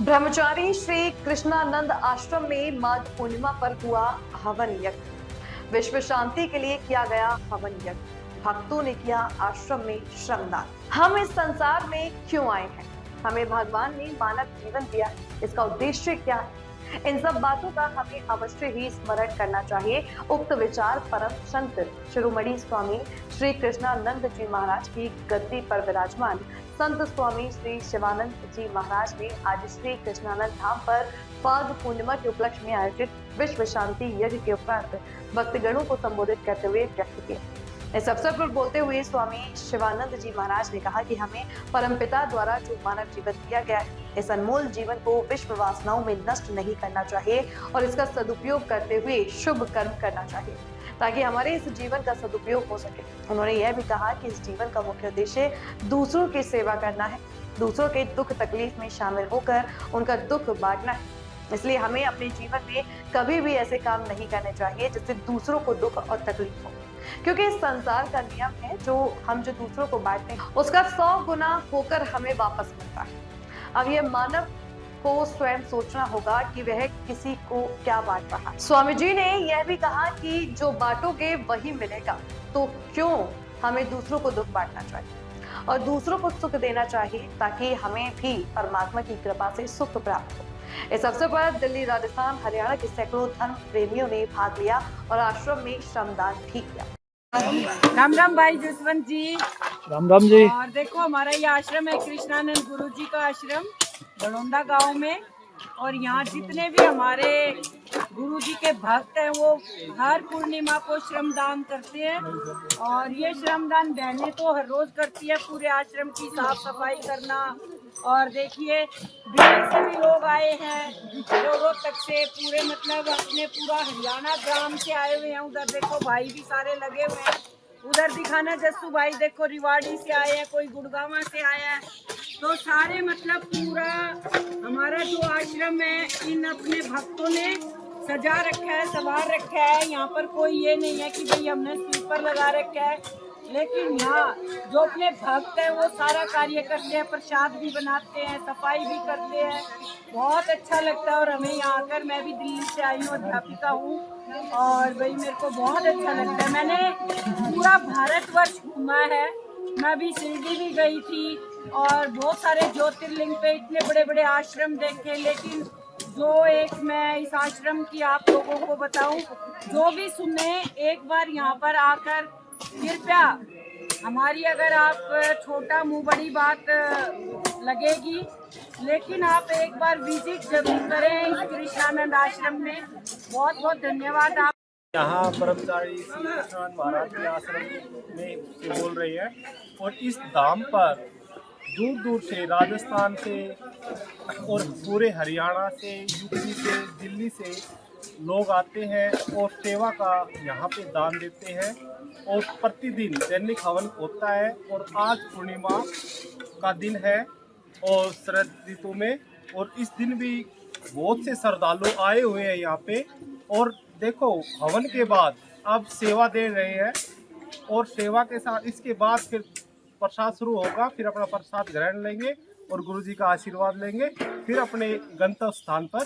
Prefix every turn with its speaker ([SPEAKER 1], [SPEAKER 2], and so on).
[SPEAKER 1] ब्रह्मचारी श्री कृष्णानंद आश्रम में माघ पूर्णिमा पर हुआ हवन यज्ञ। विश्व शांति के लिए किया गया हवन यज्ञ। भक्तों ने किया आश्रम में श्रमदान। हम इस संसार में क्यों आए हैं, हमें भगवान ने मानव जीवन दिया है, इसका उद्देश्य क्या है, इन सब बातों का हमें अवश्य ही स्मरण करना चाहिए। उक्त विचार परम संत शिरोमणि स्वामी श्री कृष्णानंद जी महाराज की गद्दी पर विराजमान संत स्वामी श्री शिवानंद जी महाराज ने आज श्री कृष्णानंद धाम पर माघ पूर्णिमा के उपलक्ष्य में आयोजित विश्व शांति यज्ञ के उपरांत भक्तगणों को संबोधित करते हुए व्यक्त किया। इस अवसर पर बोलते हुए स्वामी शिवानंद जी महाराज ने कहा कि हमें परमपिता द्वारा जो मानव जीवन दिया गया है, इस अनमोल जीवन को विश्व वासनाओं में नष्ट नहीं करना चाहिए और इसका सदुपयोग करते हुए शुभ कर्म करना चाहिए ताकि हमारे इस जीवन का सदुपयोग हो सके। उन्होंने यह भी कहा कि इस जीवन का मुख्य उद्देश्य दूसरों की सेवा करना है, दूसरों के दुख तकलीफ में शामिल होकर उनका दुख बांटना है। इसलिए हमें अपने जीवन में कभी भी ऐसे काम नहीं करने चाहिए जिससे दूसरों को दुख और तकलीफ हो, क्योंकि इस संसार का नियम है जो दूसरों को बांटते हैं उसका 100 गुना होकर हमें वापस मिलता है। अब यह मानव को स्वयं सोचना होगा कि वह किसी को क्या बांट रहा है। स्वामी जी ने यह भी कहा कि जो बांटोगे वही मिलेगा, तो क्यों हमें दूसरों को दुख बांटना चाहिए और दूसरों को सुख देना चाहिए ताकि हमें भी परमात्मा की कृपा से सुख प्राप्त हो। इस अवसर पर दिल्ली, राजस्थान, हरियाणा के सैकड़ों धर्म प्रेमियों ने भाग लिया और आश्रम में श्रमदान भी किया।
[SPEAKER 2] राम राम भाई जसवंत जी।
[SPEAKER 3] राम राम जी।
[SPEAKER 2] और देखो हमारा ये आश्रम है कृष्णानंद गुरु जी का आश्रम बड़ौदा गांव में। और यहाँ जितने भी हमारे गुरु जी के भक्त हैं वो हर पूर्णिमा को श्रमदान करते हैं। और ये श्रमदान बहनें तो हर रोज करती है, पूरे आश्रम की साफ सफाई करना। और देखिए दिल्ली से भी लोग आए हैं, रोहतक से, पूरे मतलब अपने पूरा हरियाणा ग्राम से आए हुए हैं। उधर देखो भाई भी सारे लगे हुए हैं, उधर दिखाना जस्सू भाई देखो रिवाड़ी से आए हैं, कोई गुड़गांव से आया है। तो सारे मतलब पूरा हमारा जो आश्रम है इन अपने भक्तों ने सजा रखा है, संवार रखा है। यहाँ पर कोई ये नहीं है कि भाई हमने स्वीपर लगा रखा है, लेकिन यहाँ जो अपने भक्त हैं वो सारा कार्य करते हैं, प्रसाद भी बनाते हैं, सफाई भी करते हैं। बहुत अच्छा लगता है। और हमें यहाँ आकर, मैं भी दिल्ली से आई हूँ, अध्यापिका हूँ, और भाई मेरे को बहुत अच्छा लगता है। मैंने पूरा भारतवर्ष घूमा है, मैं भी शिरडी भी गई थी और बहुत सारे ज्योतिर्लिंग पे इतने बड़े बड़े आश्रम देखे। लेकिन जो एक मैं इस आश्रम की आप लोगों को बताऊं, जो भी सुने एक बार यहाँ पर आकर कृपया, हमारी अगर आप छोटा मुंह बड़ी बात लगेगी, लेकिन आप एक बार विजिट जरूर करें इस कृष्णानंद आश्रम में। बहुत बहुत धन्यवाद। आप
[SPEAKER 3] यहाँ ब्रह्मचारी श्री कृष्णानंद महाराज के आश्रम में से बोल रही है। और इस धाम पर दूर दूर से, राजस्थान से और पूरे हरियाणा से, यूपी से, दिल्ली से लोग आते हैं और सेवा का यहाँ पे दान देते हैं। और प्रतिदिन दैनिक हवन होता है। और आज पूर्णिमा का दिन है और शरद ऋतु में, और इस दिन भी बहुत से श्रद्धालु आए हुए हैं यहाँ पे। और देखो हवन के बाद अब सेवा दे रहे हैं, और सेवा के साथ इसके बाद फिर प्रसाद शुरू होगा। फिर अपना प्रसाद ग्रहण लेंगे और गुरु जी का आशीर्वाद लेंगे, फिर अपने गंतव्य स्थान पर